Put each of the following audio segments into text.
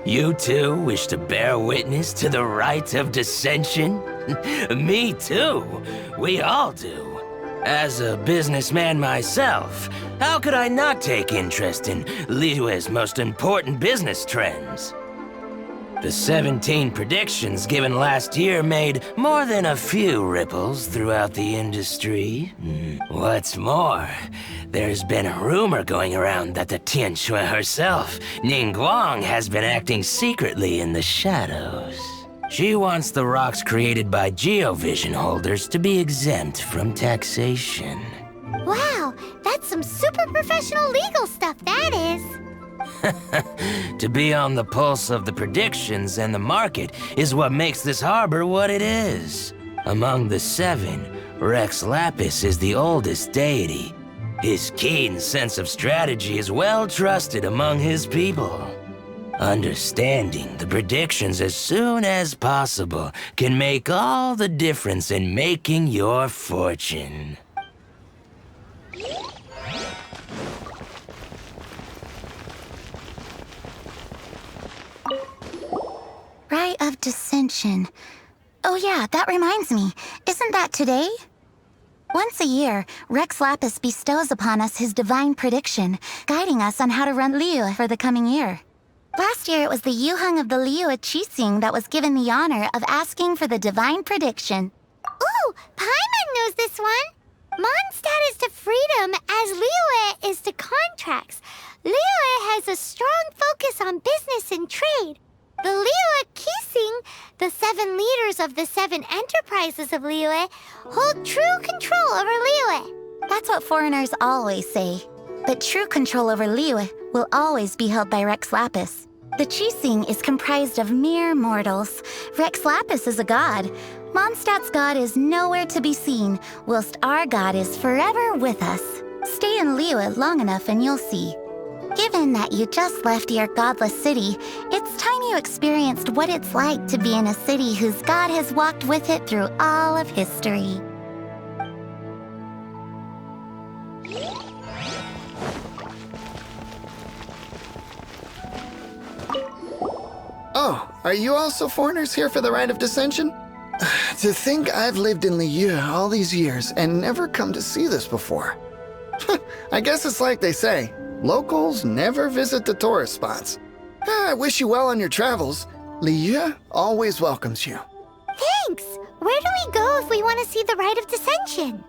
You too wish to bear witness to the rite of Descension? Me too. We all do. As a businessman myself, how could I not take interest in Liyue's most important business trends? The 17 predictions given last year made more than a few ripples throughout the industry. What's more, there's been a rumor going around that the Tianxue herself, Ningguang, has been acting secretly in the shadows. She wants the rocks created by geovision holders to be exempt from taxation. Wow, that's some super professional legal stuff, that is. To be on the pulse of the predictions and the market is what makes this harbor what it is. Among the 7, Rex Lapis is the oldest deity. His keen sense of strategy is well trusted among his people. Understanding the predictions as soon as possible can make all the difference in making your fortune. Rite of Descension. Oh yeah, that reminds me. Isn't that today? Once a year, Rex Lapis bestows upon us his divine prediction, guiding us on how to run Liyue for the coming year. Last year, it was the Yuheng of the Liyue Qixing that was given the honor of asking for the divine prediction. Ooh, Paimon knows this one! Mondstadt is to freedom as Liyue is to contracts. Liyue has a strong focus on business and trade. The Liyue Qixing, the 7 leaders of the 7 enterprises of Liyue, hold true control over Liyue. That's what foreigners always say. But true control over Liyue will always be held by Rex Lapis. The Qixing is comprised of mere mortals. Rex Lapis is a god. Mondstadt's god is nowhere to be seen, whilst our god is forever with us. Stay in Liyue long enough and you'll see. Given that you just left your godless city, it's time you experienced what it's like to be in a city whose god has walked with it through all of history. Oh, are you also foreigners here for the Rite of Descension? To think I've lived in Liyue all these years and never come to see this before. I guess it's like they say, locals never visit the tourist spots. I wish you well on your travels. Liyue always welcomes you. Thanks! Where do we go if we want to see the Rite of Descension?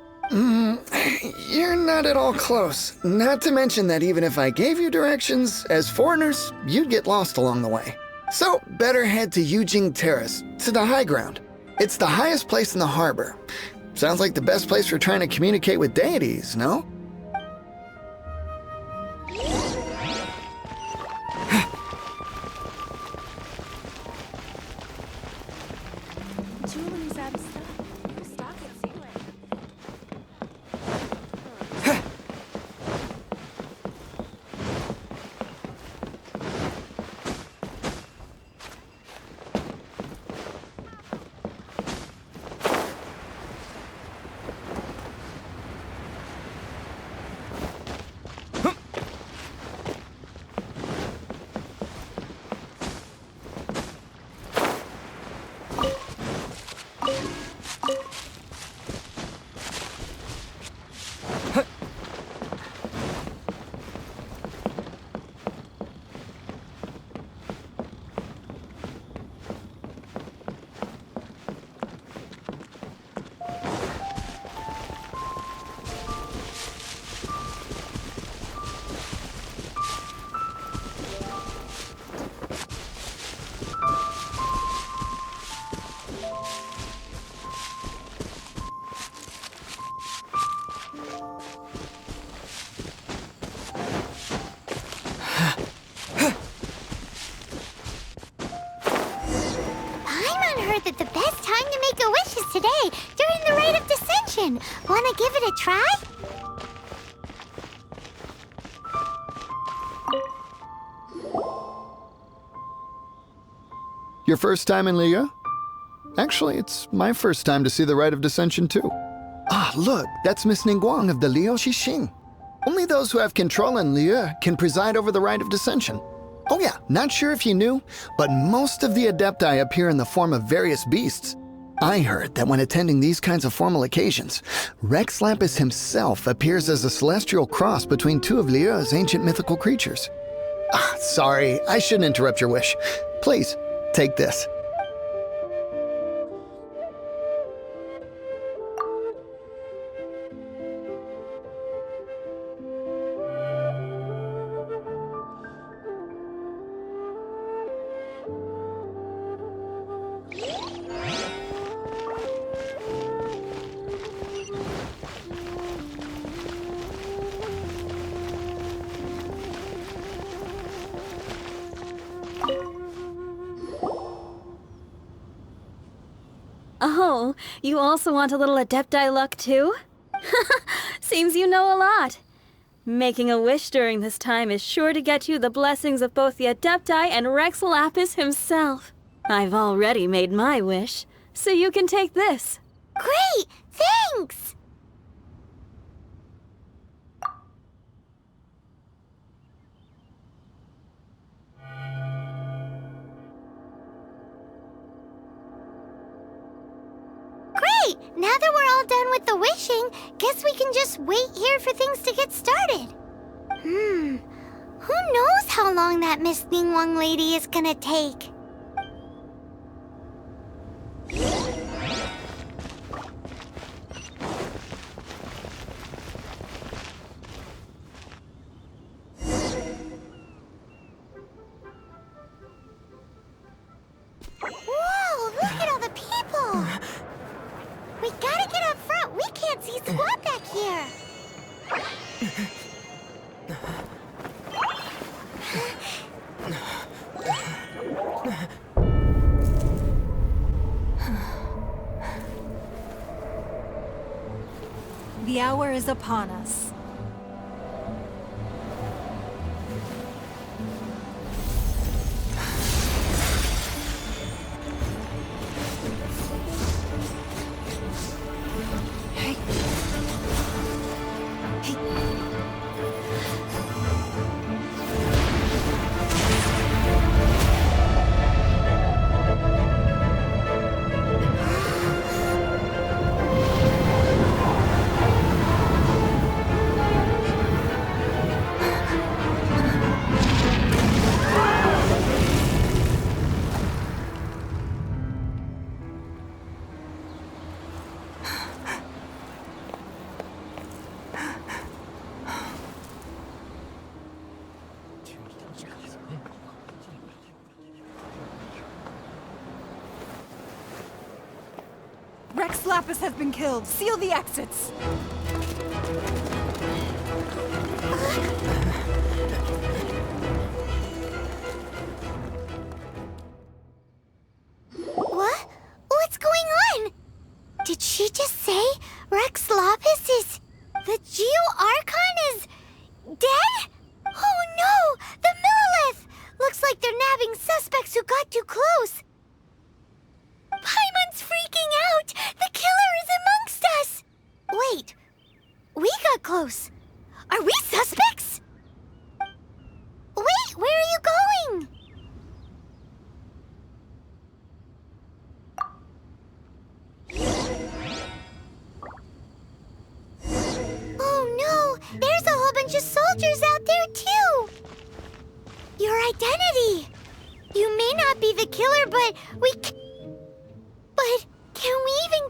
You're not at all close. Not to mention that even if I gave you directions, as foreigners, you'd get lost along the way. So, better head to Yujing Terrace, to the high ground. It's the highest place in the harbor. Sounds like the best place for trying to communicate with deities, no? That the best time to make a wish is today, during the Rite of Descension. Wanna give it a try? Your first time in Liyue? Actually, it's my first time to see the Rite of Descension too. Ah, look, that's Miss Ningguang of the Liyue Qixing. Only those who have control in Liyue can preside over the Rite of Descension. Oh yeah, not sure if you knew, but most of the Adepti appear in the form of various beasts. I heard that when attending these kinds of formal occasions, Rex Lapis himself appears as a celestial cross between two of Lieur's ancient mythical creatures. Sorry, I shouldn't interrupt your wish. Please, take this. Oh, you also want a little Adepti luck too? Seems you know a lot. Making a wish during this time is sure to get you the blessings of both the Adepti and Rex Lapis himself. I've already made my wish, so you can take this. Great! Thanks! Great! Now that we're all done with the wishing, guess we can just wait here for things to get started. Who knows how long that Miss Ningguang lady is gonna take? Whoa, look at all the people! We gotta get up front. We can't see squat back here. The hour is upon us. Rex Lapis has been killed. Seal the exits. What? What's going on? Did she just say Rex Lapis is... the Geo-Archon is... dead? Oh no! The Millilith! Looks like they're nabbing suspects who got too close. Paimon's freaking out! The killer is amongst us! Wait, we got close. Are we suspects? Wait, where are you going? Oh no, there's a whole bunch of soldiers out there too! Your identity! You may not be the killer, but But can we even...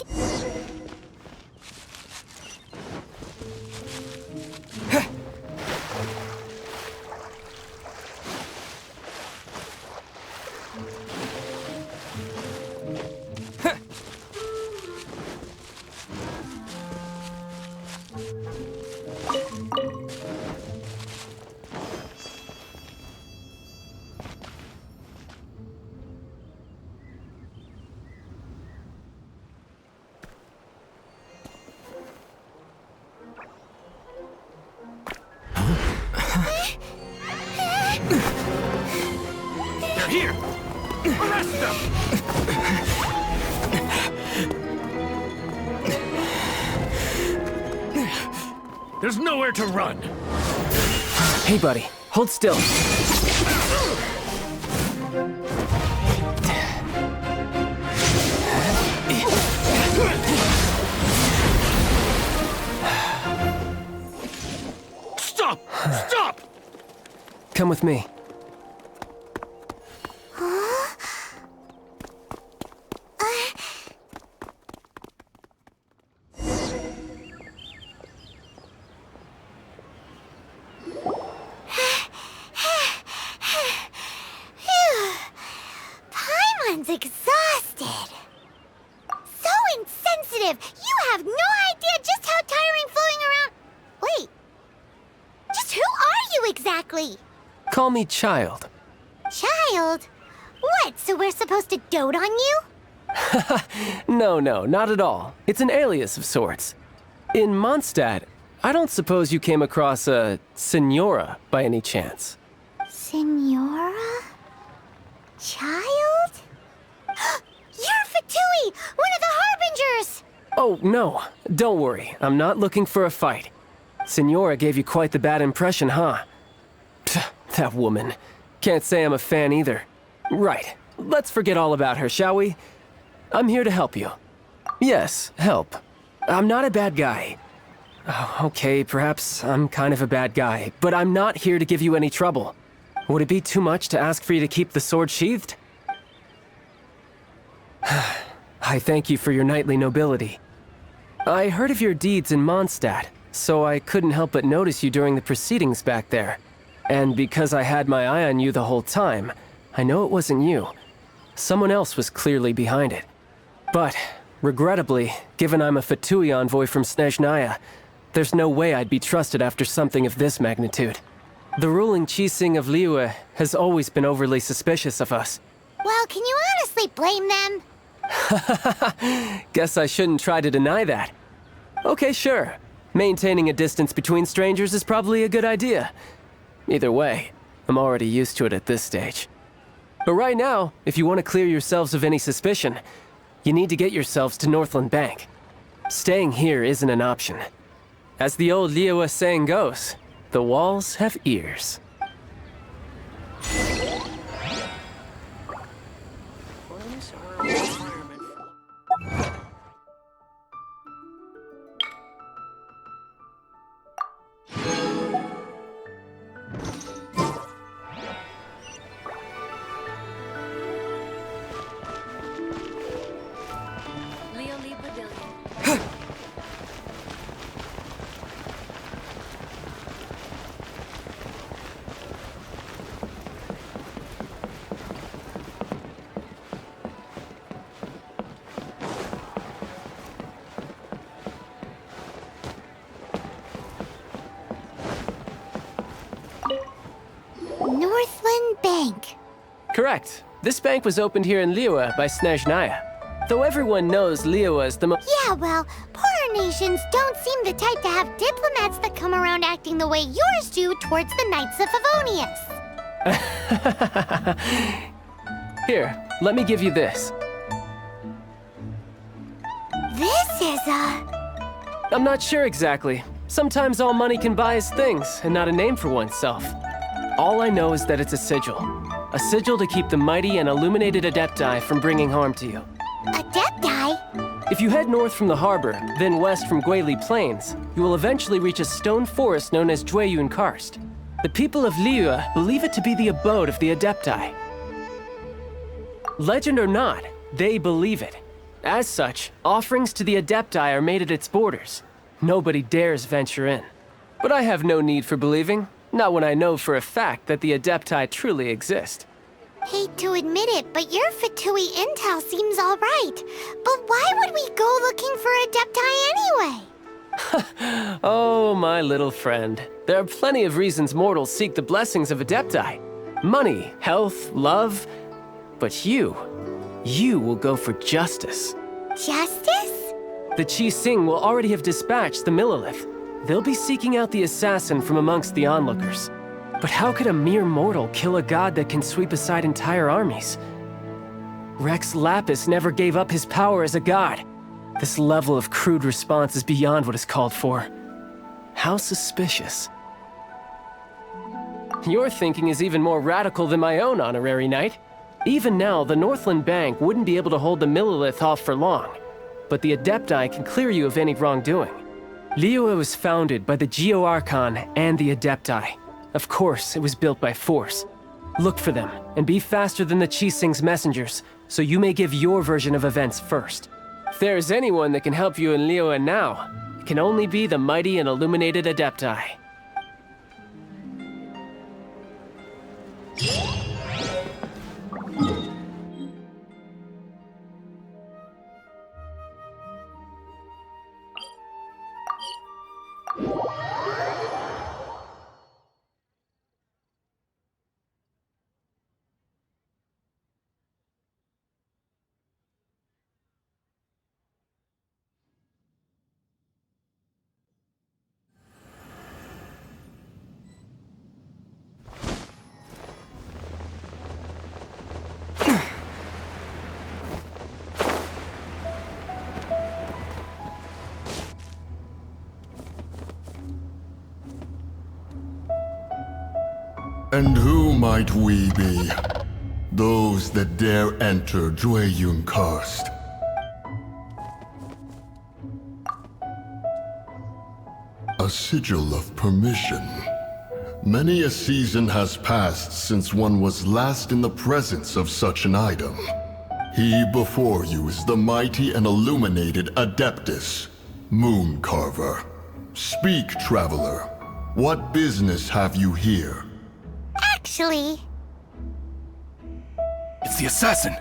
They're here! Arrest them! There's nowhere to run. Hey, buddy. Hold still. Stop! Stop! Come with me. Paimon's exhausted. So insensitive. You have no idea just how tiring floating around. Wait. Just who are you exactly? Call me Child. Child? What, so we're supposed to dote on you? No, not at all. It's an alias of sorts. In Mondstadt, I don't suppose you came across a Senora by any chance. Senora? Child? You're Fatui, one of the Harbingers! Oh, no. Don't worry. I'm not looking for a fight. Senora gave you quite the bad impression, huh? Pfft, that woman. Can't say I'm a fan either. Right. Let's forget all about her, shall we? I'm here to help you. Yes, help. I'm not a bad guy. Oh, okay, perhaps I'm kind of a bad guy, but I'm not here to give you any trouble. Would it be too much to ask for you to keep the sword sheathed? I thank you for your knightly nobility. I heard of your deeds in Mondstadt, so I couldn't help but notice you during the proceedings back there. And because I had my eye on you the whole time, I know it wasn't you. Someone else was clearly behind it. But, regrettably, given I'm a Fatui envoy from Snezhnaya, there's no way I'd be trusted after something of this magnitude. The ruling Qixing of Liyue has always been overly suspicious of us. Well, can you honestly blame them? Guess I shouldn't try to deny that. Okay, sure. Maintaining a distance between strangers is probably a good idea. Either way, I'm already used to it at this stage. But right now, if you want to clear yourselves of any suspicion, you need to get yourselves to Northland Bank. Staying here isn't an option. As the old Liyue saying goes, the walls have ears. Northland Bank. Correct. This bank was opened here in Liyue by Snezhnaya. Though everyone knows Liyue is the most... Yeah, well, poorer nations don't seem the type to have diplomats that come around acting the way yours do towards the Knights of Favonius. Here, let me give you this. This is I'm not sure exactly. Sometimes all money can buy is things, and not a name for oneself. All I know is that it's a sigil. A sigil to keep the mighty and illuminated Adepti from bringing harm to you. Adepti? If you head north from the harbor, then west from Guili Plains, you will eventually reach a stone forest known as Jueyun Karst. The people of Liyue believe it to be the abode of the Adepti. Legend or not, they believe it. As such, offerings to the Adepti are made at its borders. Nobody dares venture in. But I have no need for believing. Not when I know for a fact that the Adepti truly exist. Hate to admit it, but your Fatui intel seems all right. But why would we go looking for Adepti anyway? Oh, my little friend. There are plenty of reasons mortals seek the blessings of Adepti. Money, health, love. But you will go for justice. Justice? The Qixing will already have dispatched the Millelith. They'll be seeking out the assassin from amongst the onlookers. But how could a mere mortal kill a god that can sweep aside entire armies? Rex Lapis never gave up his power as a god. This level of crude response is beyond what is called for. How suspicious. Your thinking is even more radical than my own, honorary knight. Even now, the Northland Bank wouldn't be able to hold the Millilith off for long, but the Adepti can clear you of any wrongdoing. Liyue was founded by the Geo Archon and the Adepti. Of course, it was built by force. Look for them, and be faster than the Qixing's messengers, so you may give your version of events first. If there is anyone that can help you in Liyue now, it can only be the mighty and illuminated Adepti. And who might we be? Those that dare enter Jueyun Karst. A sigil of permission. Many a season has passed since one was last in the presence of such an item. He before you is the mighty and illuminated Adeptus, Moon Carver. Speak, traveler. What business have you here? Actually, It's the assassin!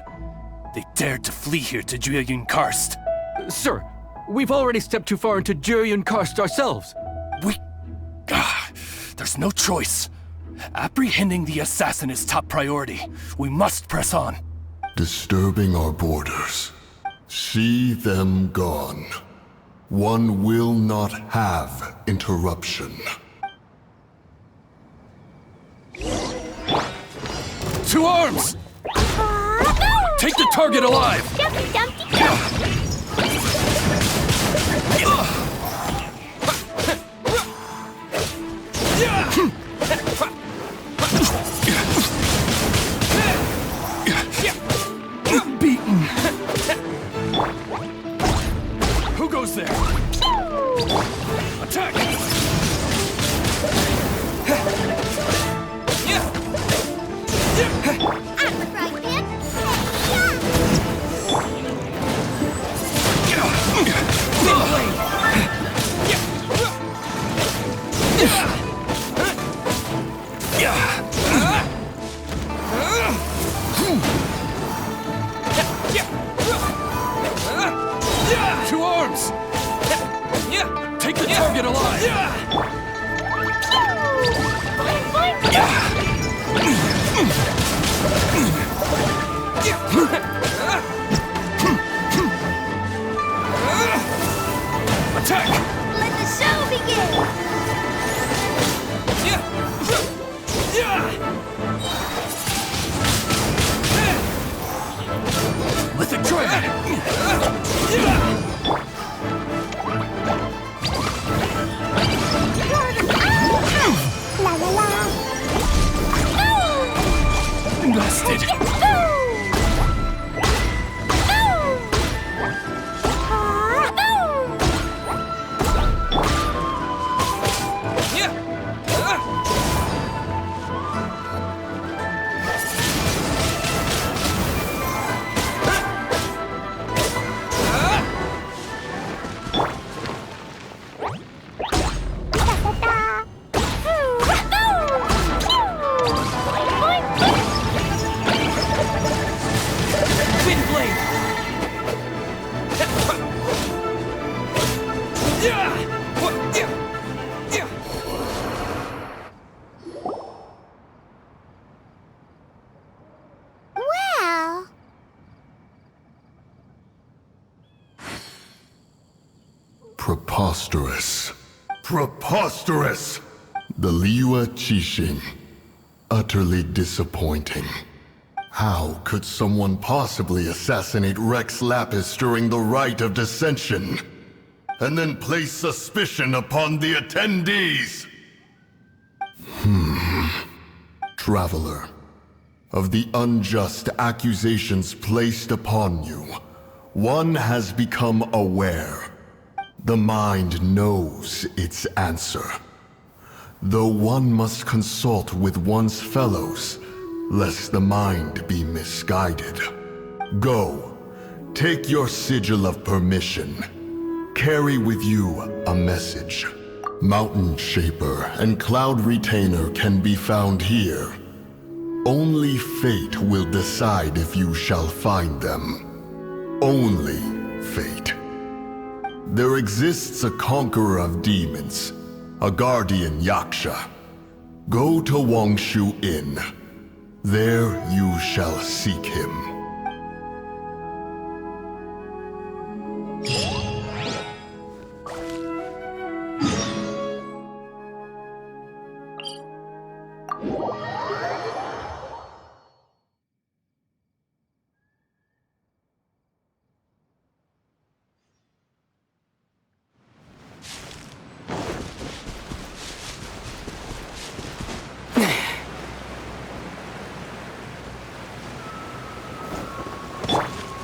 They dared to flee here to Jueyun Karst. Sir, we've already stepped too far into Jueyun Karst ourselves. There's no choice. Apprehending the assassin is top priority. We must press on. Disturbing our borders. See them gone. One will not have interruption. To arms! Take the target alive! Beaten. Who goes there? Attack! To arms! Take the target alive! Attack! let the show begin! Lithic Dragon! La la la! Busted! Well, Preposterous. Preposterous! The Liyue Qixing. Utterly disappointing. How could someone possibly assassinate Rex Lapis during the Rite of Descension? And then place suspicion upon the attendees? Traveler, Of the unjust accusations placed upon you, one has become aware. The mind knows its answer. Though one must consult with one's fellows, lest the mind be misguided. Go, take your sigil of permission. Carry with you a message. Mountain Shaper and Cloud Retainer can be found here. Only fate will decide if you shall find them. Only fate. There exists a conqueror of demons, a guardian Yaksha. Go to Wangshu Inn. There you shall seek him.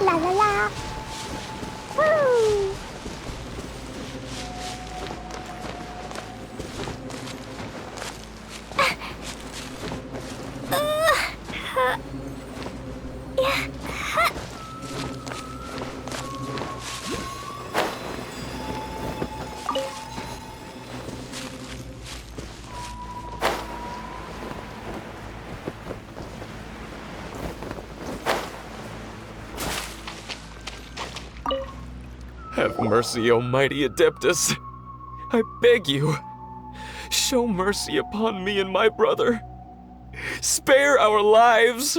La la la. Woo! Have mercy, O mighty Adeptus. I beg you, show mercy upon me and my brother. Spare our lives!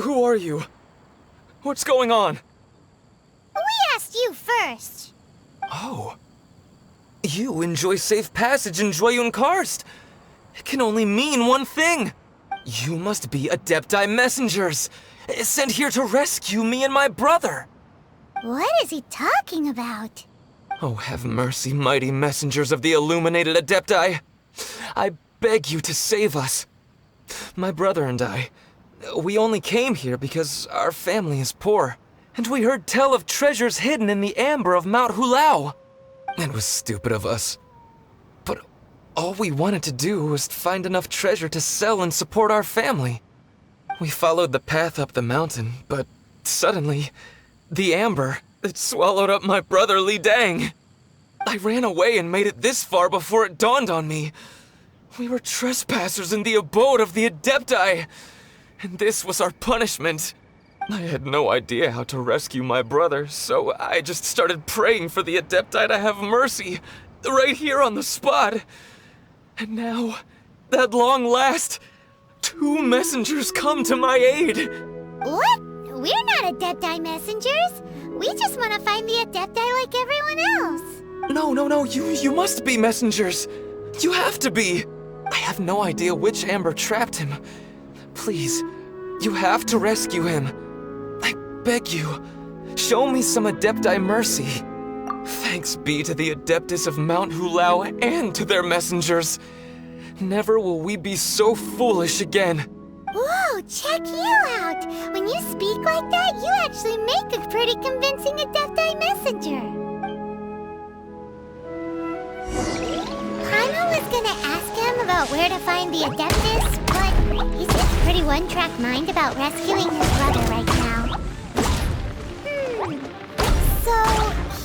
Who are you? What's going on? We asked you first. Oh. You enjoy safe passage in Joyun Karst. It can only mean one thing. You must be Adepti messengers, sent here to rescue me and my brother. What is he talking about? Oh, have mercy, mighty messengers of the illuminated Adepti. I beg you to save us. My brother and I, we only came here because our family is poor, and we heard tell of treasures hidden in the amber of Mount Hulao. It was stupid of us. But all we wanted to do was find enough treasure to sell and support our family. We followed the path up the mountain, but suddenly, the amber, it swallowed up my brother Li Dang. I ran away and made it this far before it dawned on me. We were trespassers in the abode of the Adepti, and this was our punishment. I had no idea how to rescue my brother, so I just started praying for the Adepti to have mercy, right here on the spot. And now, at long last, 2 messengers come to my aid. What? We're not Adepti messengers. We just want to find the Adepti like everyone else. No, you must be messengers. You have to be. I have no idea which amber trapped him. Please, you have to rescue him. I beg you, show me some Adepti mercy. Thanks be to the Adeptus of Mount Hulao and to their messengers. Never will we be so foolish again. Whoa, check you out! When you speak like that, you actually make a pretty convincing Adepti messenger. Paimon was gonna ask him about where to find the Adeptus, but he seems pretty one-track mind about rescuing his brother right now. So,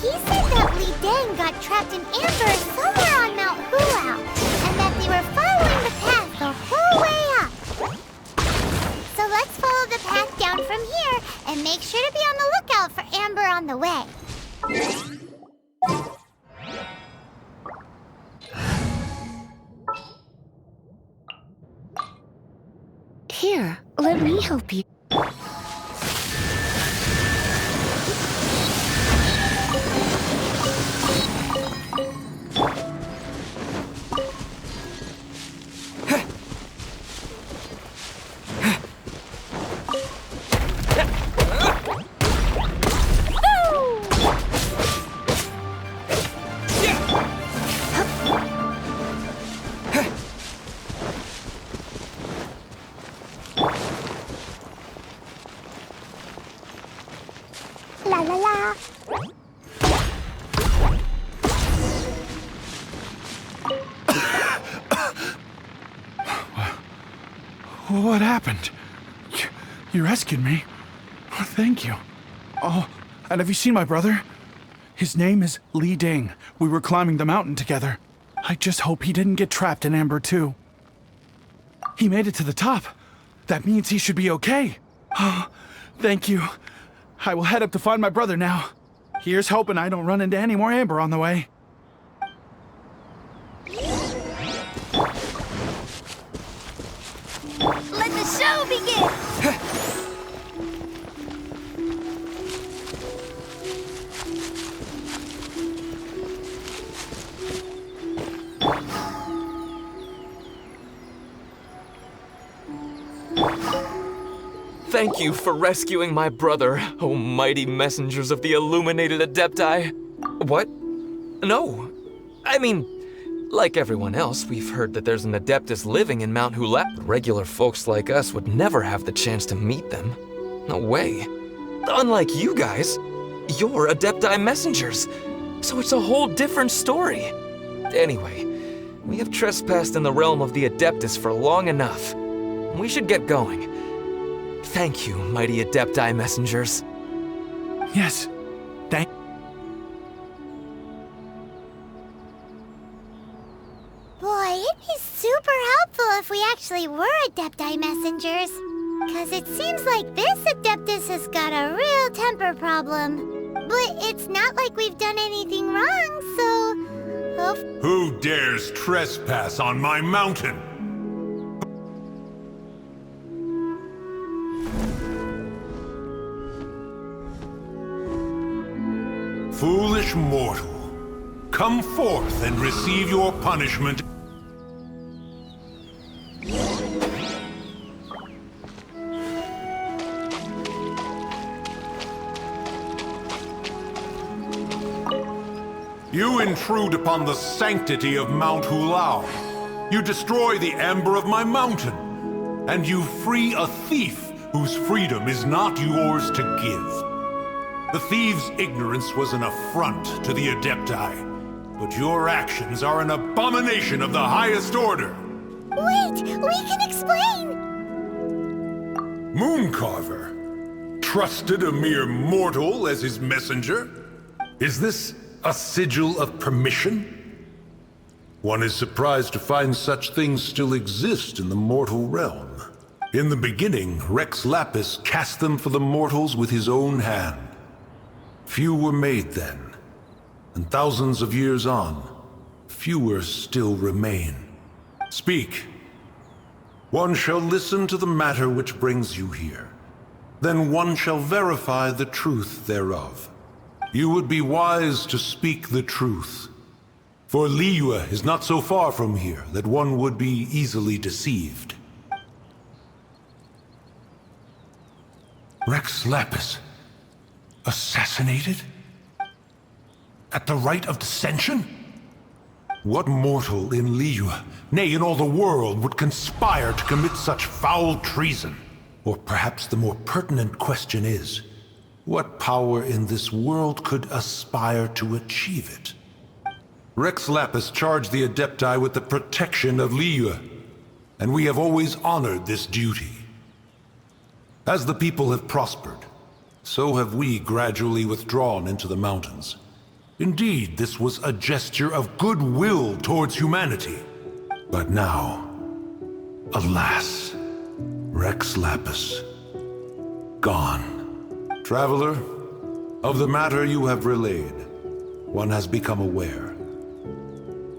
he said that Li Dang got trapped in amber somewhere on Mount Hulao, and that they were following the path the whole way up. So let's follow the path down from here and make sure to be on the lookout for amber on the way. Here, let me help you. What happened? You rescued me. Thank you. Oh, and have you seen my brother? His name is Li Ding. We were climbing the mountain together. I just hope he didn't get trapped in Amber too. He made it to the top. That means he should be okay. Oh, thank you. I will head up to find my brother now. Here's hoping I don't run into any more Amber on the way. Let the show begin! Thank you for rescuing my brother, oh mighty messengers of the illuminated Adepti. What? No. I mean, like everyone else, we've heard that there's an Adeptus living in Mount Hula. Regular folks like us would never have the chance to meet them. No way. Unlike you guys, you're Adepti messengers, so it's a whole different story. Anyway, we have trespassed in the realm of the Adeptus for long enough. We should get going. Thank you, mighty Adepti messengers. Yes, thank... Boy, it'd be super helpful if we actually were Adepti messengers. Because it seems like this Adeptus has got a real temper problem. But it's not like we've done anything wrong, so... Who dares trespass on my mountain? Foolish mortal, come forth and receive your punishment. You intrude upon the sanctity of Mount Hulao. You destroy the amber of my mountain. And you free a thief whose freedom is not yours to give. The thief's ignorance was an affront to the Adepti, but your actions are an abomination of the highest order. Wait, we can explain! Mooncarver trusted a mere mortal as his messenger? Is this a sigil of permission? One is surprised to find such things still exist in the mortal realm. In the beginning, Rex Lapis cast them for the mortals with his own hand. Few were made then, and thousands of years on, fewer still remain. Speak. One shall listen to the matter which brings you here. Then one shall verify the truth thereof. You would be wise to speak the truth. For Liyue is not so far from here that one would be easily deceived. Rex Lapis. Assassinated? At the Rite of Descension? What mortal in Liyue, nay, in all the world, would conspire to commit such foul treason? Or perhaps the more pertinent question is, what power in this world could aspire to achieve it? Rex Lapis charged the Adepti with the protection of Liyue, and we have always honored this duty. As the people have prospered, so have we gradually withdrawn into the mountains. Indeed, this was a gesture of goodwill towards humanity. But now, alas, Rex Lapis, gone. Traveler, of the matter you have relayed, one has become aware.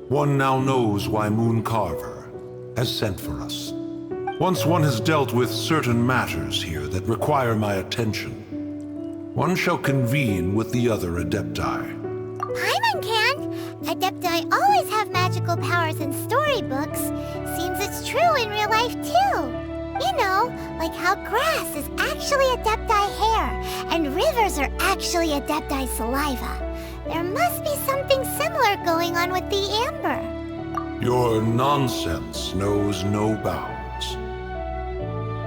One now knows why Mooncarver has sent for us. Once one has dealt with certain matters here that require my attention, one shall convene with the other Adepti. Paimon can! Adepti always have magical powers in storybooks. Seems it's true in real life, too. You know, like how grass is actually Adepti hair, and rivers are actually Adepti saliva. There must be something similar going on with the amber. Your nonsense knows no bounds.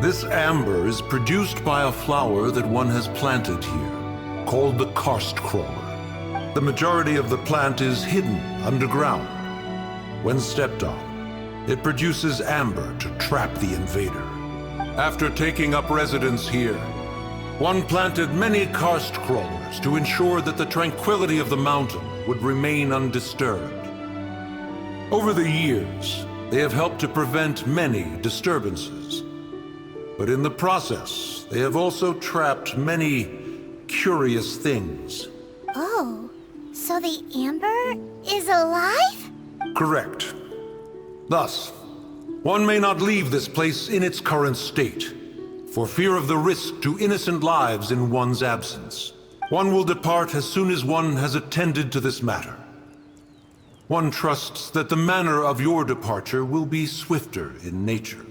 This amber is produced by a flower that one has planted here, called the karst crawler. The majority of the plant is hidden underground. When stepped on, it produces amber to trap the invader. After taking up residence here, one planted many karst crawlers to ensure that the tranquility of the mountain would remain undisturbed. Over the years, they have helped to prevent many disturbances. But in the process, they have also trapped many curious things. Oh, so the amber is alive? Correct. Thus, one may not leave this place in its current state, for fear of the risk to innocent lives in one's absence. One will depart as soon as one has attended to this matter. One trusts that the manner of your departure will be swifter in nature.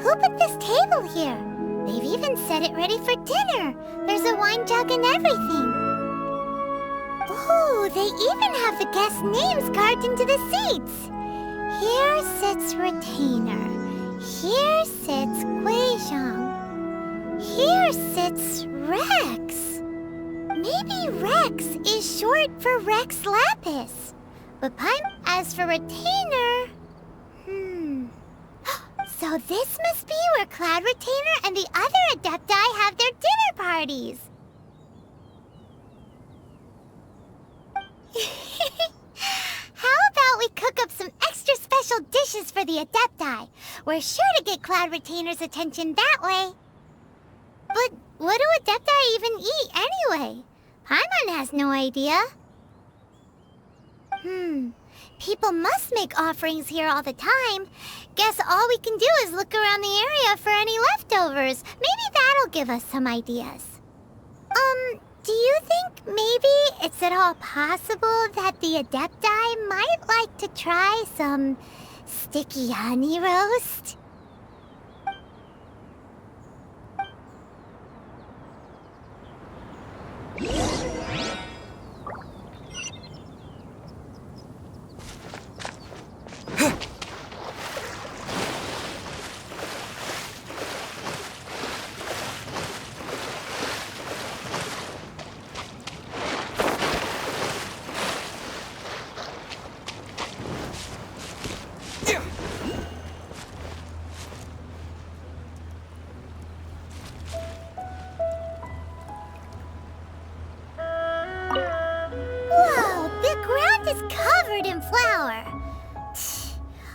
Who put this table here? They've even set it ready for dinner. There's a wine jug and everything. Ooh, they even have the guests' names carved into the seats. Here sits Retainer. Here sits Guizhong. Here sits Rex. Maybe Rex is short for Rex Lapis. But as for Retainer... So this must be where Cloud Retainer and the other Adepti have their dinner parties. How about we cook up some extra special dishes for the Adepti? We're sure to get Cloud Retainer's attention that way. But what do Adepti even eat anyway? Paimon has no idea. People must make offerings here all the time. Guess all we can do is look around the area for any leftovers. Maybe that'll give us some ideas. Do you think maybe it's at all possible that the Adepti might like to try some sticky honey roast? Covered in flour.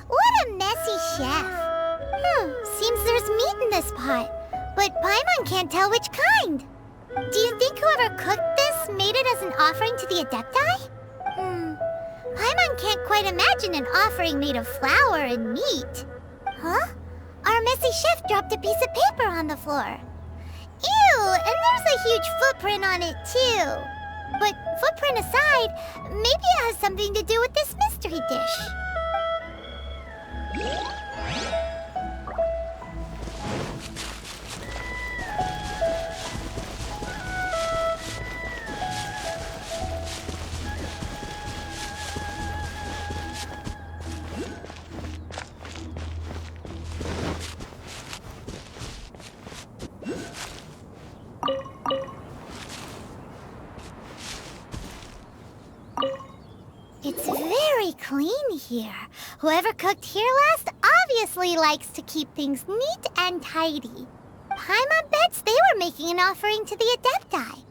What a messy chef. Seems there's meat in this pot, but Paimon can't tell which kind. Do you think whoever cooked this made it as an offering to the Adepti? Paimon can't quite imagine an offering made of flour and meat. Huh? Our messy chef dropped a piece of paper on the floor. Ew, and there's a huge footprint on it too. But footprint aside, maybe it has something to do with this mystery dish. here. Whoever cooked here last obviously likes to keep things neat and tidy. Paimon bets they were making an offering to the Adepti.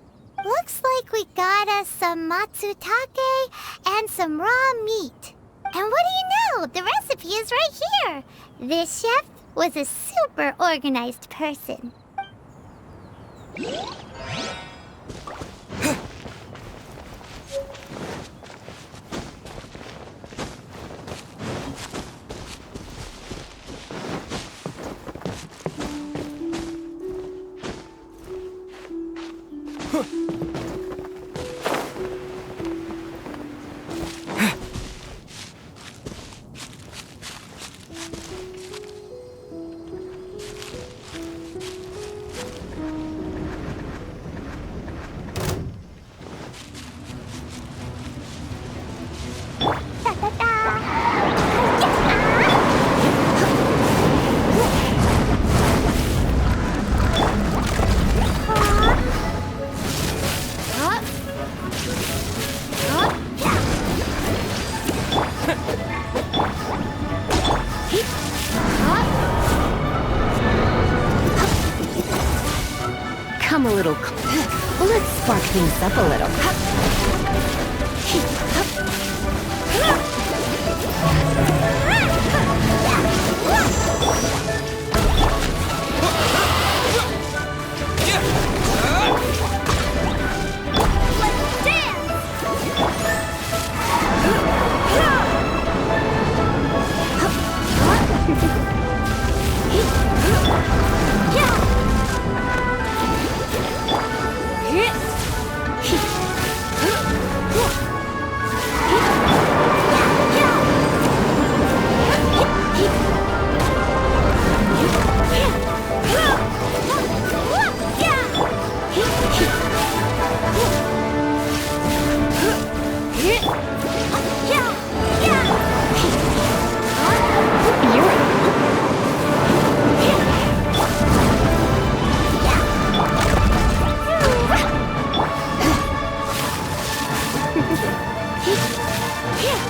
Looks like we got us some matsutake and some raw meat. And what do you know? The recipe is right here. This chef was a super organized person. Come a little. Let's spark things up a little.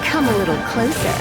Come a little closer.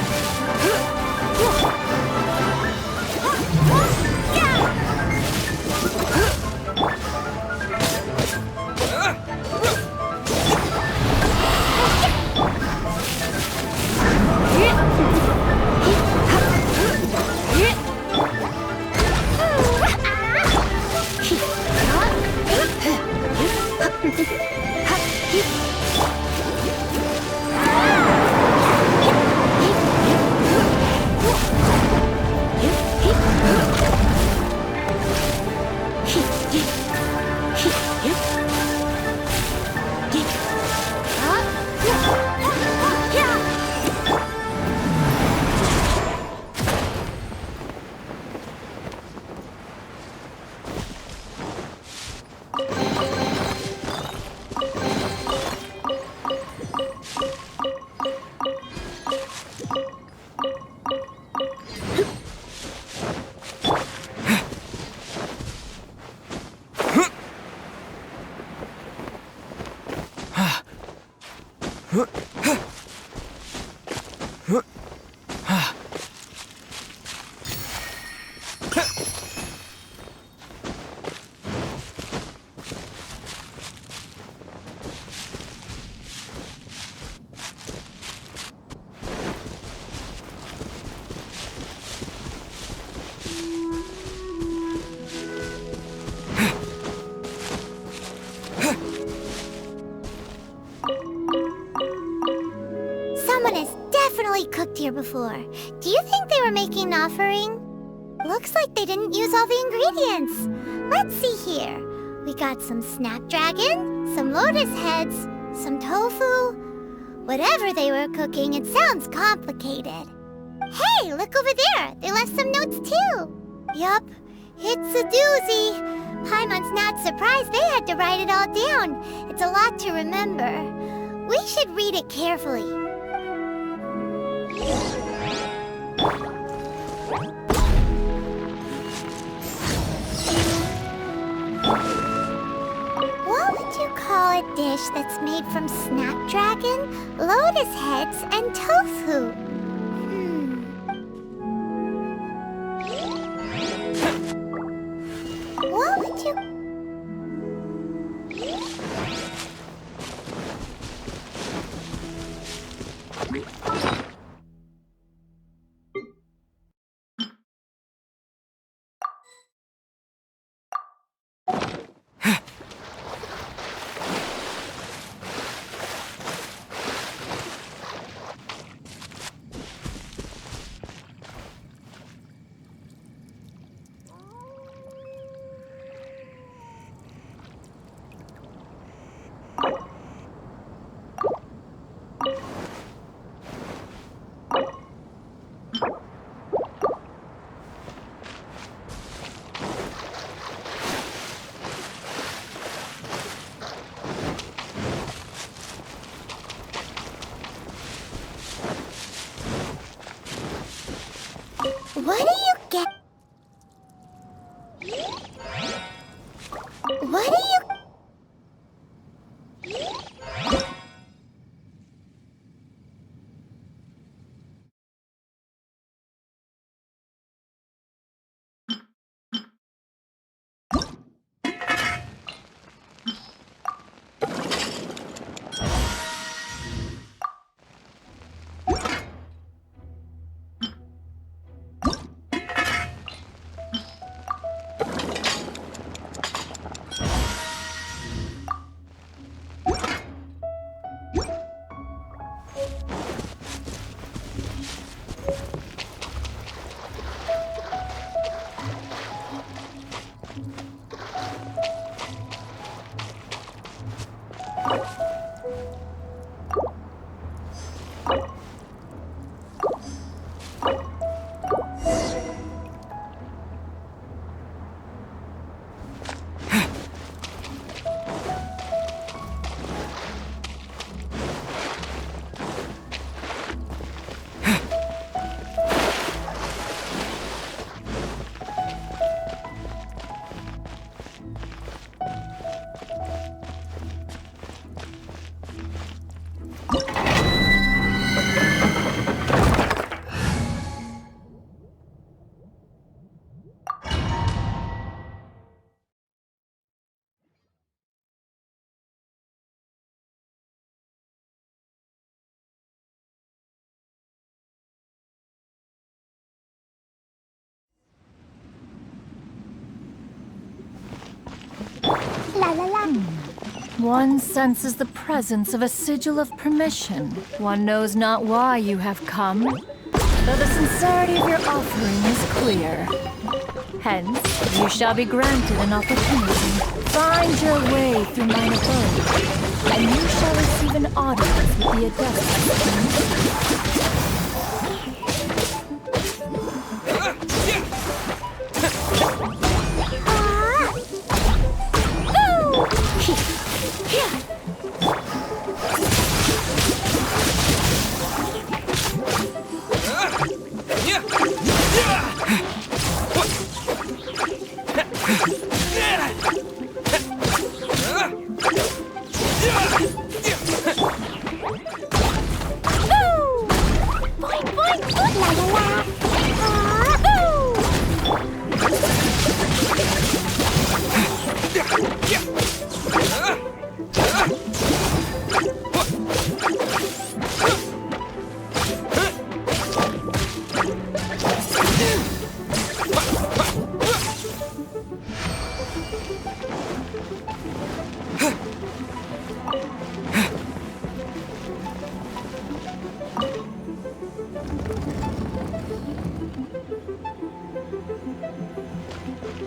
Cooked here before. Do you think they were making an offering? Looks like they didn't use all the ingredients. Let's see here. We got some snapdragon, some lotus heads, some tofu. Whatever they were cooking, it sounds complicated. Hey, look over there. They left some notes too. Yup, it's a doozy. Paimon's not surprised they had to write it all down. It's a lot to remember. We should read it carefully. What would you call a dish that's made from snapdragon, lotus heads, and tofu? What do you get? What do you... La la la. One senses the presence of a sigil of permission. One knows not why you have come, though the sincerity of your offering is clear. Hence, you shall be granted an opportunity. Find your way through mine abode, and you shall receive an audience with the adept.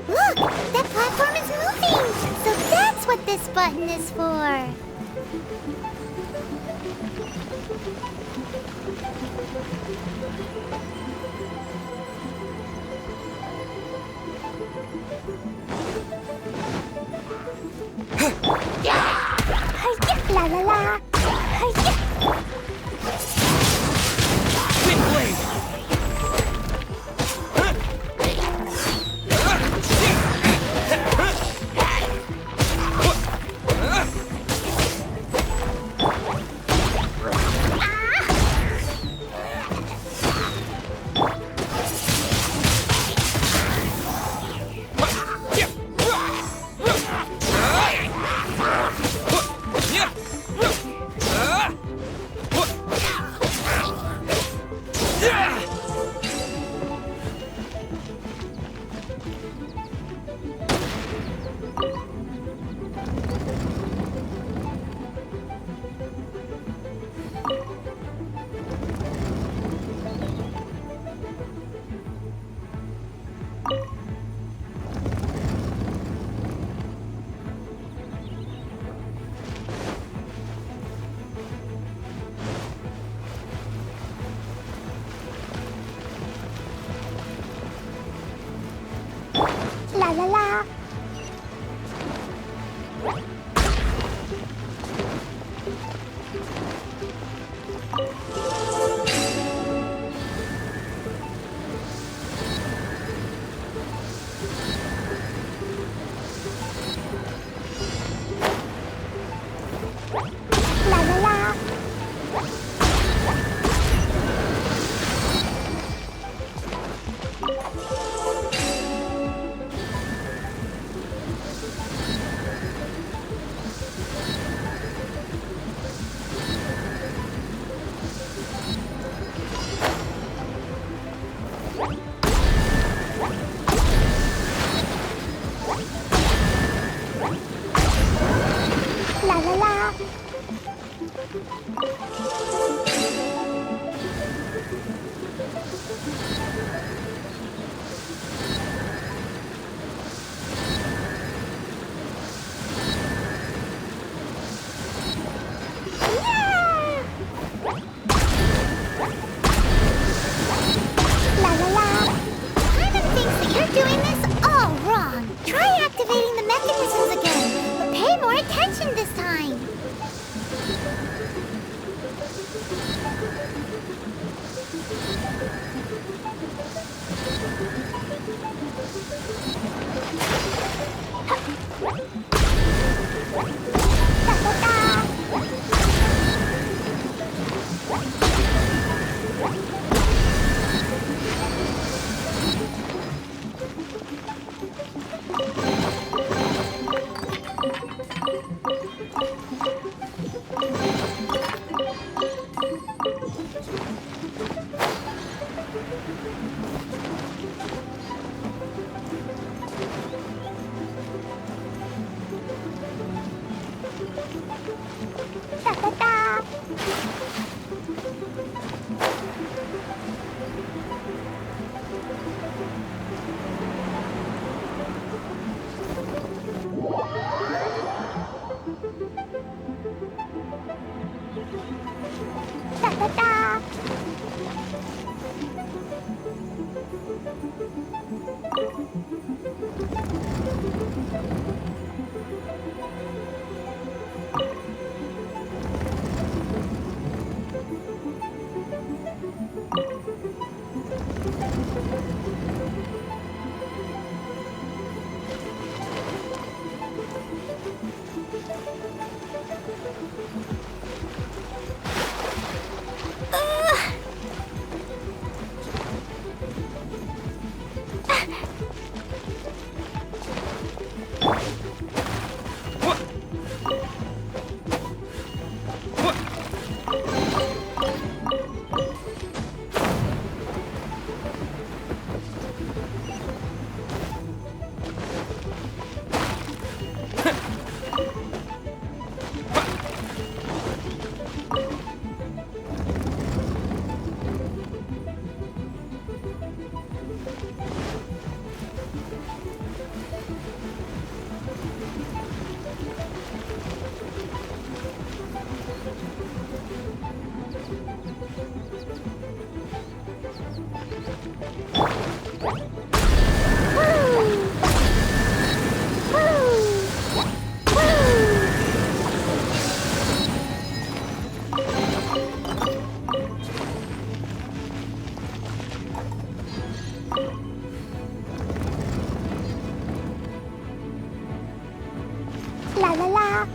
Look! That platform is moving! So that's what this button is for! La la la! Twin blade! La la la. Paimon thinks that you're doing this all wrong. Try activating the mechanisms again, but pay more attention this time. La la la.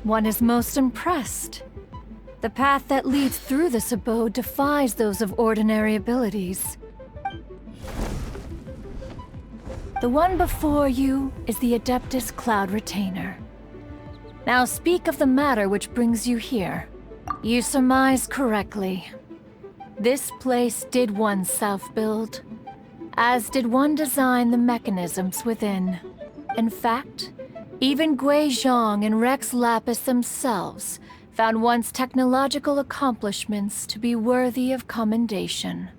One is most impressed. The path that leads through this abode defies those of ordinary abilities. The one before you is the Adeptus Cloud Retainer. Now speak of the matter which brings you here. You surmise correctly. This place did one self-build, as did one design the mechanisms within. In fact, even Gui Zhang and Rex Lapis themselves found one's technological accomplishments to be worthy of commendation.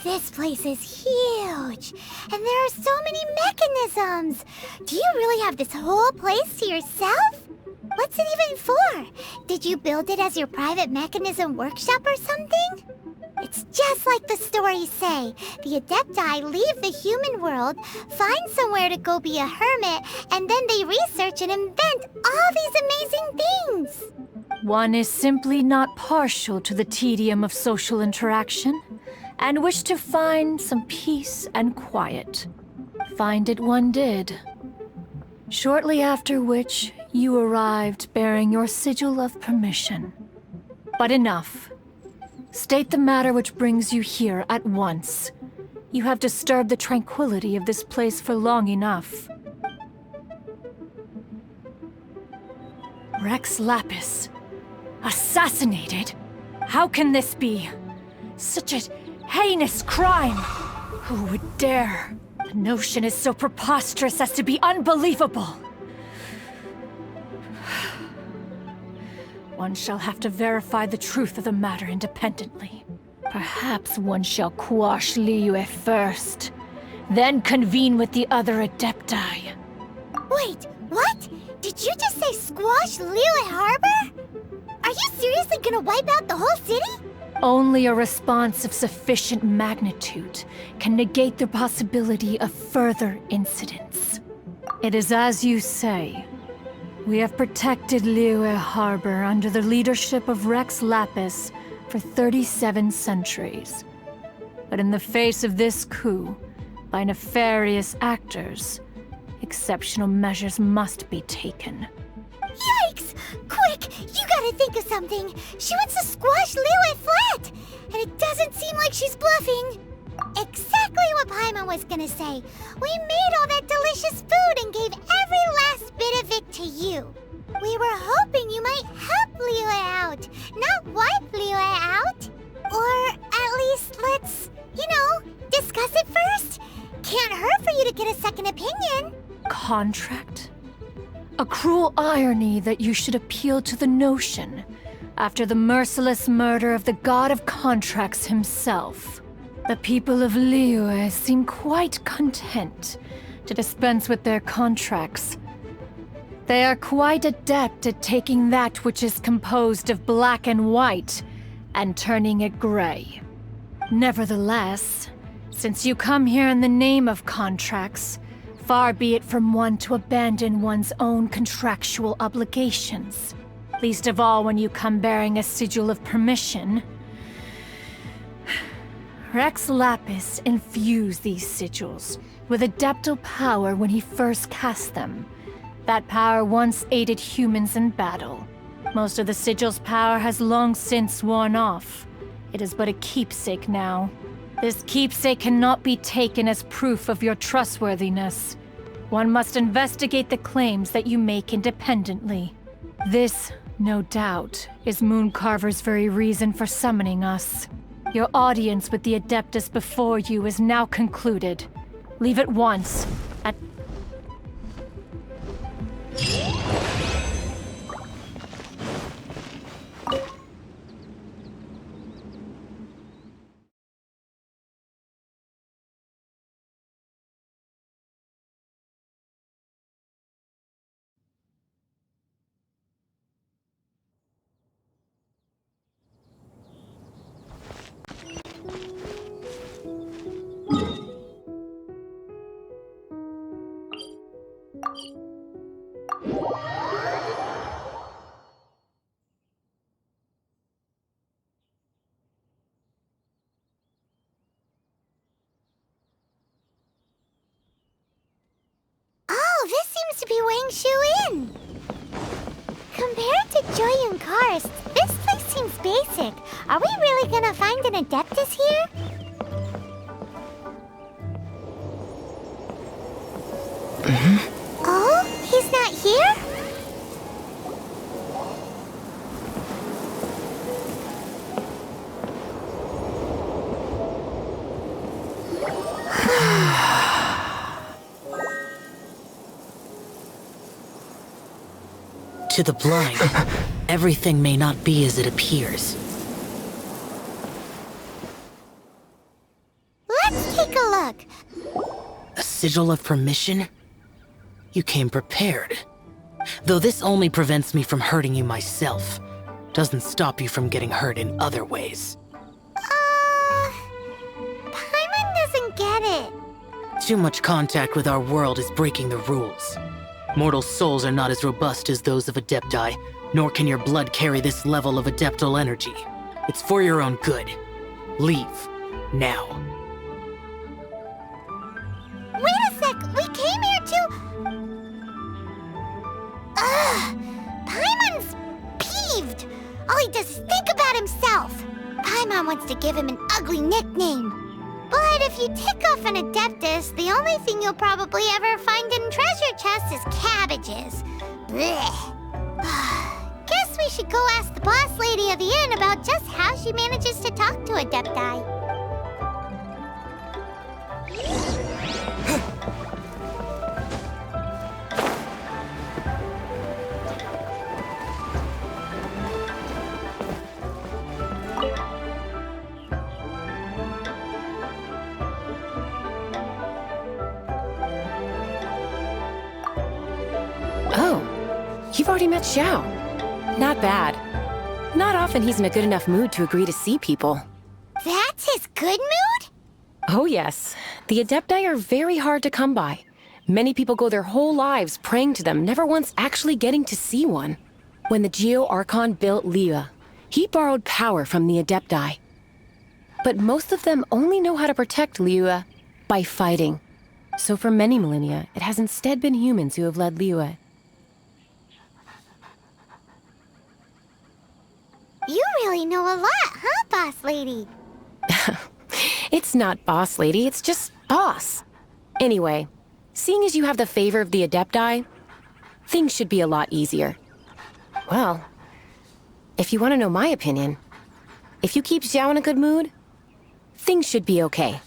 This place is huge, and there are so many mechanisms. Do you really have this whole place to yourself? What's it even for? Did you build it as your private mechanism workshop or something? It's just like the stories say. The Adepti leave the human world, find somewhere to go be a hermit, and then they research and invent all these amazing things. One is simply not partial to the tedium of social interaction, and wished to find some peace and quiet. Find it one did. Shortly after which, you arrived bearing your sigil of permission. But enough. State the matter which brings you here at once. You have disturbed the tranquility of this place for long enough. Rex Lapis. Assassinated? How can this be? Such a heinous crime! Who would dare? The notion is so preposterous as to be unbelievable. One shall have to verify the truth of the matter independently. Perhaps one shall quash Liyue first, then convene with the other Adepti. Wait, what? Did you just say squash Liyue Harbor? Are you seriously gonna wipe out the whole city? Only a response of sufficient magnitude can negate the possibility of further incidents. It is as you say. We have protected Liyue Harbor under the leadership of Rex Lapis for 37 centuries. But in the face of this coup, by nefarious actors, exceptional measures must be taken. Yikes! Quick, you gotta think of something. She wants to squash Liyue flat, and it doesn't seem like she's bluffing. Exactly what Paimon was gonna say. We made all that delicious food and gave every last bit of it to you. We were hoping you might help Liyue out, not wipe Liyue out. Or at least let's, discuss it first. Can't hurt for you to get a second opinion. Contract? A cruel irony that you should appeal to the notion after the merciless murder of the god of contracts himself. The people of Liyue seem quite content to dispense with their contracts. They are quite adept at taking that which is composed of black and white and turning it gray. Nevertheless, since you come here in the name of contracts, far be it from one to abandon one's own contractual obligations. Least of all when you come bearing a sigil of permission. Rex Lapis infused these sigils with adeptal power when he first cast them. That power once aided humans in battle. Most of the sigil's power has long since worn off. It is but a keepsake now. This keepsake cannot be taken as proof of your trustworthiness. One must investigate the claims that you make independently. This, no doubt, is Mooncarver's very reason for summoning us. Your audience with the Adeptus before you is now concluded. Leave at once. To be weighing Shu in. Compared to Joyun Karst, this place seems basic. Are we really gonna find an Adeptus here? Oh, he's not here? To the blind, everything may not be as it appears. Let's take a look. A sigil of permission? You came prepared. Though this only prevents me from hurting you myself, doesn't stop you from getting hurt in other ways. Paimon doesn't get it. Too much contact with our world is breaking the rules. Mortal souls are not as robust as those of Adepti, nor can your blood carry this level of adeptal energy. It's for your own good. Leave. Now. Wait a sec! We came here to... Paimon's peeved! All he does is think about himself! Paimon wants to give him an ugly nickname. But if you tick off an Adeptus, the only thing you'll probably ever find in treasure chests is cabbages. Blech. Guess we should go ask the boss lady of the inn about just how she manages to talk to Adepti. You've already met Xiao. Not bad. Not often he's in a good enough mood to agree to see people. That's his good mood? Oh yes. The Adepti are very hard to come by. Many people go their whole lives praying to them, never once actually getting to see one. When the Geo-Archon built Liyue, he borrowed power from the Adepti. But most of them only know how to protect Liyue by fighting. So for many millennia, it has instead been humans who have led Liyue. You really know a lot, huh, boss lady? It's not boss lady, it's just boss. Anyway, seeing as you have the favor of the Adepti, things should be a lot easier. Well, if you want to know my opinion, if you keep Xiao in a good mood, things should be okay.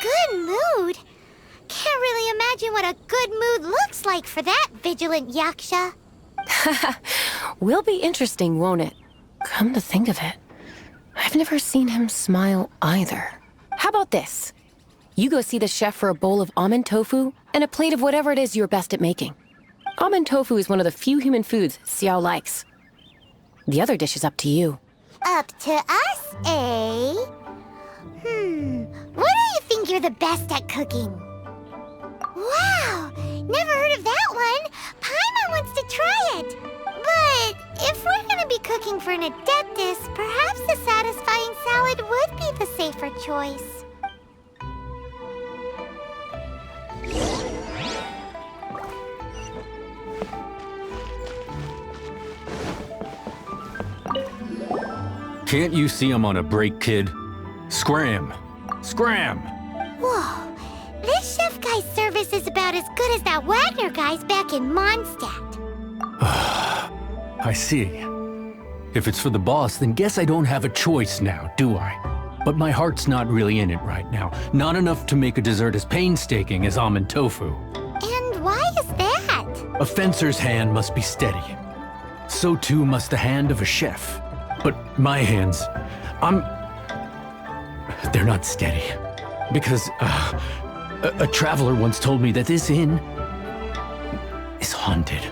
Good mood? Can't really imagine what a good mood looks like for that vigilant yaksha. Will be interesting, won't it? Come to think of it, I've never seen him smile either. How about this? You go see the chef for a bowl of almond tofu and a plate of whatever it is you're best at making. Almond tofu is one of the few human foods Xiao likes. The other dish is up to you. Up to us, eh? What do you think you're the best at cooking? Wow! Never heard of that one! Paimon wants to try it! But if we're gonna be cooking for an Adeptus, perhaps the satisfying salad would be the safer choice. Can't you see I'm on a break, kid? Scram! Scram! Whoa, this chef guy's service is about as good as that Wagner guy's back in Mondstadt. I see. If it's for the boss, then guess I don't have a choice now, do I? But my heart's not really in it right now. Not enough to make a dessert as painstaking as almond tofu. And why is that? A fencer's hand must be steady. So too must the hand of a chef. But my hands, they're not steady. Because a traveler once told me that this inn is haunted.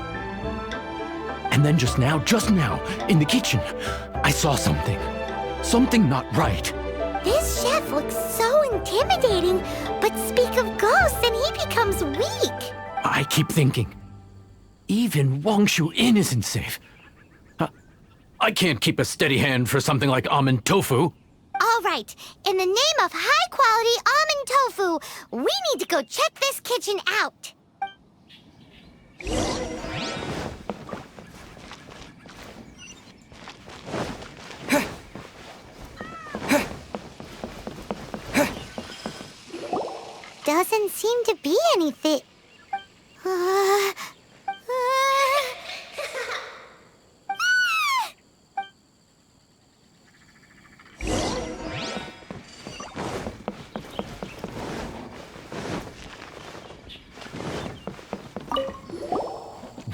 And then just now, in the kitchen, I saw something. Something not right. This chef looks so intimidating, but speak of ghosts and he becomes weak. I keep thinking, even Wangshu Inn isn't safe. I can't keep a steady hand for something like almond tofu. All right, in the name of high-quality almond tofu, we need to go check this kitchen out. Doesn't seem to be anything.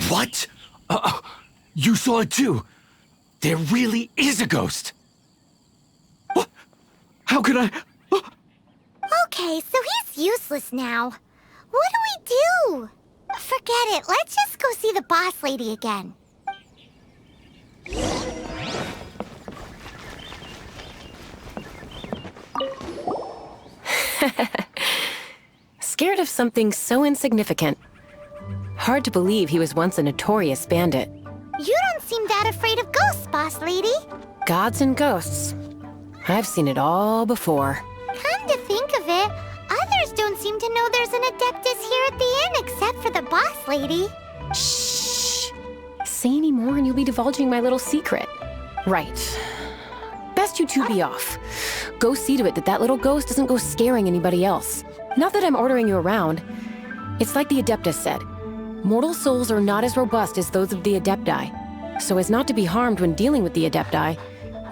What? You saw it too? There really is a ghost! What? How could I... Okay, so he's useless now. What do we do? Forget it, let's just go see the boss lady again. Scared of something so insignificant. Hard to believe he was once a notorious bandit. You don't seem that afraid of ghosts, boss lady. Gods and ghosts. I've seen it all before. Come to think of it, others don't seem to know there's an Adeptus here at the inn except for the boss lady. Shh! Say any more and you'll be divulging my little secret. Right. Best suggest you two be off. Go see to it that that little ghost doesn't go scaring anybody else. Not that I'm ordering you around. It's like the Adeptus said. Mortal souls are not as robust as those of the Adepti. So as not to be harmed when dealing with the Adepti,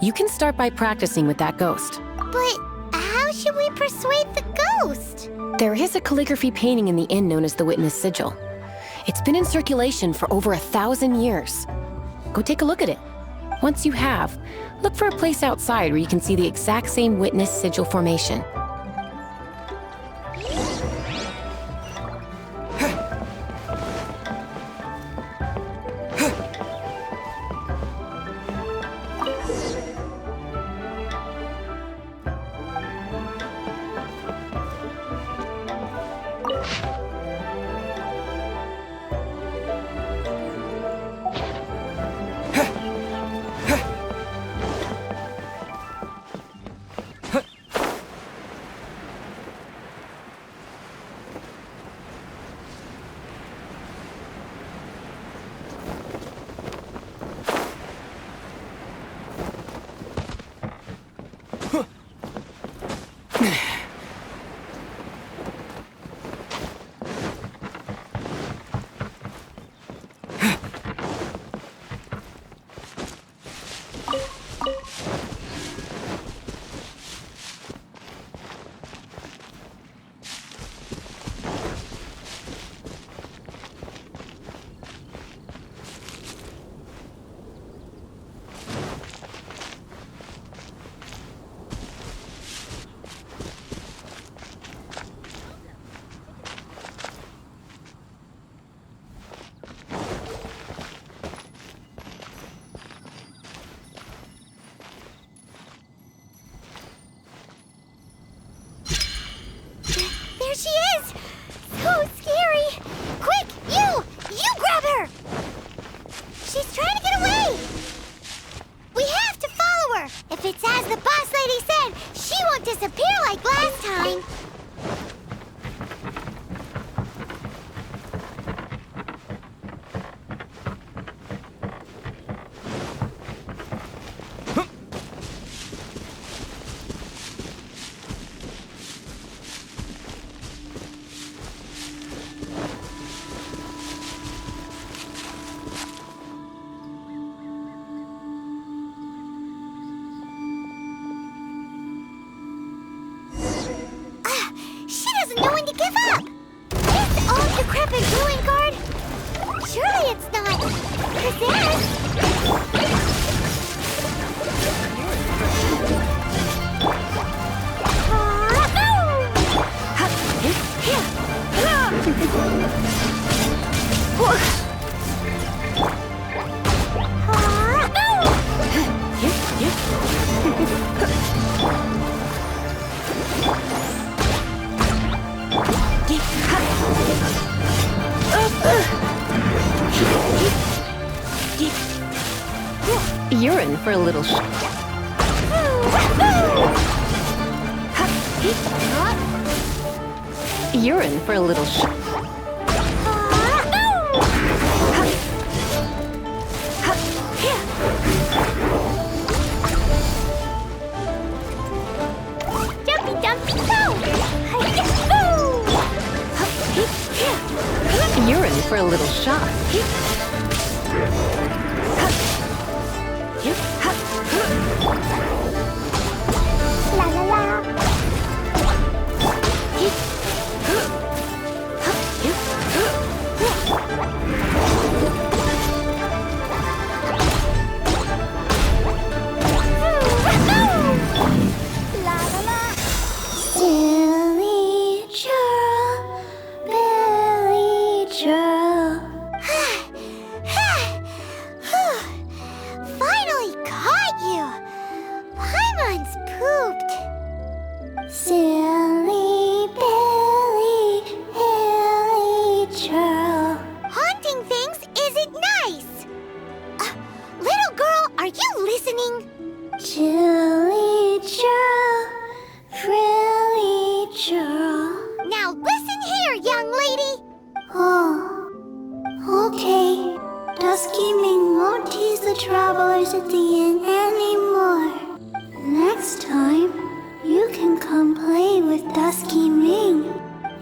you can start by practicing with that ghost. But how should we persuade the ghost? There is a calligraphy painting in the inn known as the Witness Sigil. It's been in circulation for over 1,000 years. Go take a look at it. Once you have, look for a place outside where you can see the exact same Witness Sigil formation. There she is! So scary! Quick, you grab her! She's trying to get away! We have to follow her! If it's as the boss lady said, she won't disappear like last time! You're in for a little You're in for a little Jumpy, jumpy, go! You're in for a little shock. La la la! Silly churl, Billy churl. Finally caught you! Paimon's pooped. Silly Billy, Billy churl. Haunting things isn't nice. Little girl, are you listening? Chilly churl, frilly churl. Now listen here, young lady. Oh, okay. Dusky Ming won't tease the travelers at the inn anymore. Dusky Ming,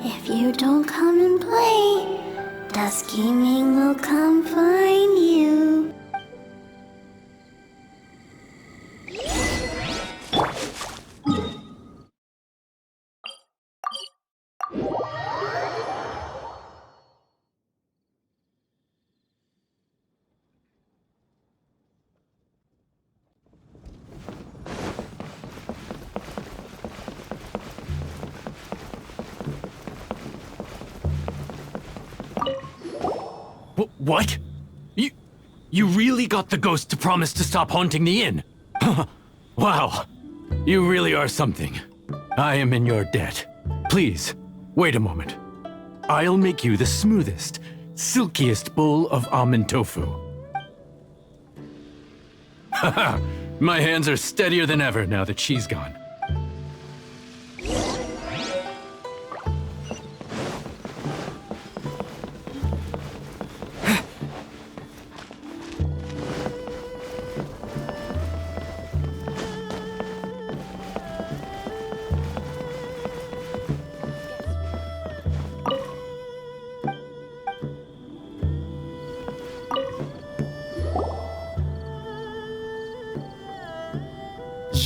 if you don't come and play, Dusky Ming will come find you. What? You really got the ghost to promise to stop haunting the inn? Wow. You really are something. I am in your debt. Please, wait a moment. I'll make you the smoothest, silkiest bowl of almond tofu. Haha, my hands are steadier than ever now that she's gone.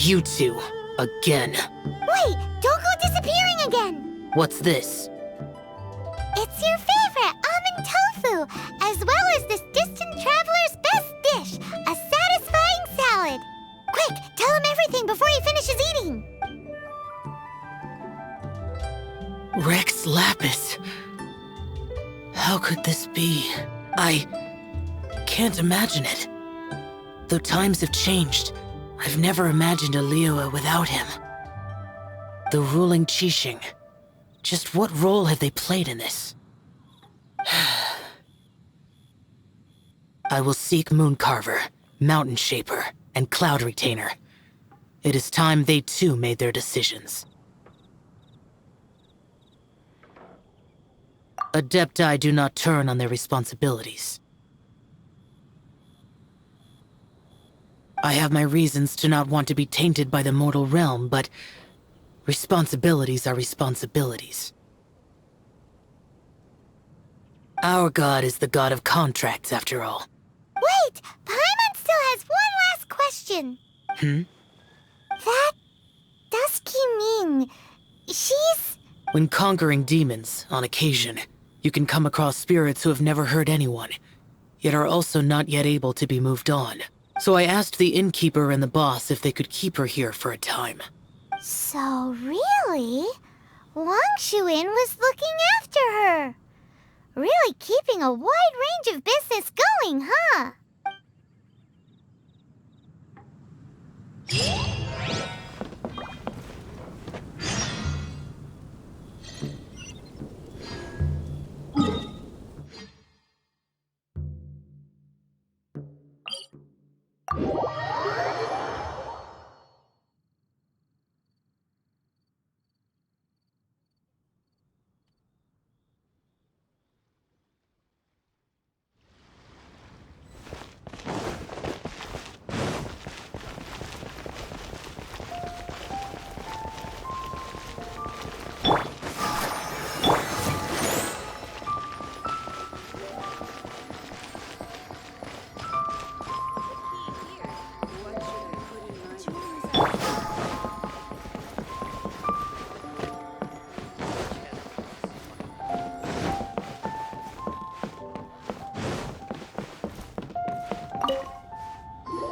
You two, again. Wait, don't go disappearing again! What's this? It's your favorite almond tofu, as well as this distant traveler's best dish, a satisfying salad. Quick, tell him everything before he finishes eating. Rex Lapis. How could this be? I can't imagine it. Though times have changed, I've never imagined a Liyue without him. The ruling Qixing. Just what role have they played in this? I will seek Mooncarver, Mountain Shaper, and Cloud Retainer. It is time they too made their decisions. Adepti do not turn on their responsibilities. I have my reasons to not want to be tainted by the mortal realm, but responsibilities are responsibilities. Our god is the god of contracts, after all. Wait! Paimon still has one last question. That Dusky Ming, she's... When conquering demons, on occasion, you can come across spirits who have never hurt anyone, yet are also not yet able to be moved on. So I asked the innkeeper and the boss if they could keep her here for a time. So really, Wangshu Inn was looking after her. Really keeping a wide range of business going, huh?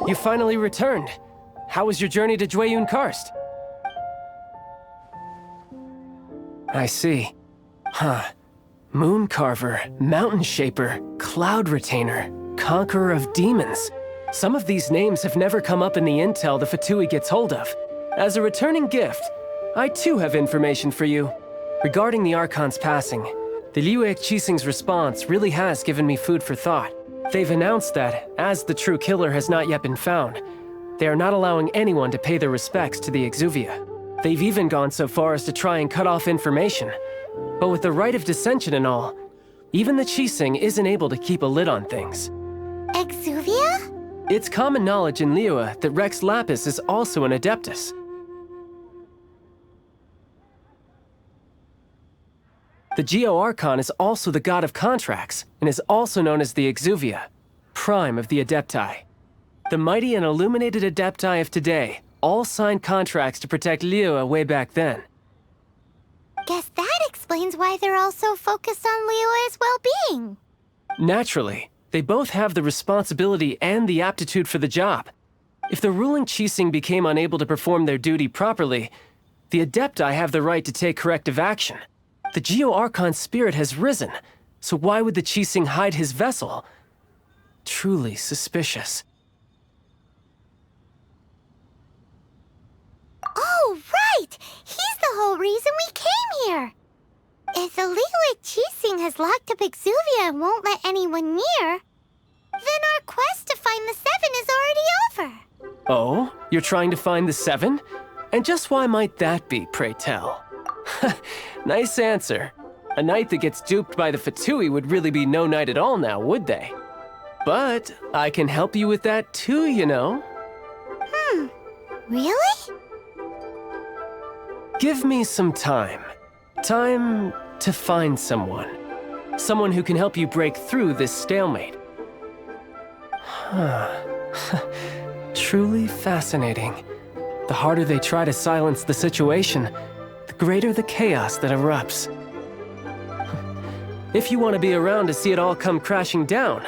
You finally returned. How was your journey to Jueyun Karst? I see. Huh. Mooncarver, Mountain Shaper, Cloud Retainer, Conqueror of Demons. Some of these names have never come up in the intel the Fatui gets hold of. As a returning gift, I too have information for you. Regarding the Archon's passing, the Liyue Qixing's response really has given me food for thought. They've announced that, as the true killer has not yet been found, they are not allowing anyone to pay their respects to the Exuvia. They've even gone so far as to try and cut off information. But with the Rite of Descension and all, even the Qixing isn't able to keep a lid on things. Exuvia? It's common knowledge in Liyue that Rex Lapis is also an Adeptus. The Geo-Archon is also the god of contracts, and is also known as the Exuvia, prime of the Adepti. The mighty and illuminated Adepti of today all signed contracts to protect Liyue way back then. Guess that explains why they're all so focused on Liyue's well-being. Naturally, they both have the responsibility and the aptitude for the job. If the ruling Qixing became unable to perform their duty properly, the Adepti have the right to take corrective action. The Geo-Archon's spirit has risen, so why would the Qixing hide his vessel? Truly suspicious. Oh, right! He's the whole reason we came here! If the Liyue Qixing has locked up Exuvia and won't let anyone near, then our quest to find the Seven is already over. Oh? You're trying to find the Seven? And just why might that be, pray tell? Nice answer. A knight that gets duped by the Fatui would really be no knight at all now, would they? But I can help you with that too, you know. Really? Give me some time. Time to find someone. Someone who can help you break through this stalemate. Truly fascinating. The harder they try to silence the situation, the greater the chaos that erupts. If you want to be around to see it all come crashing down,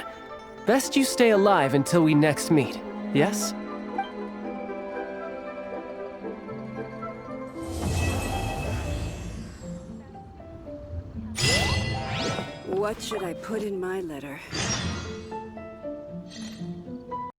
best you stay alive until we next meet, yes? What should I put in my letter?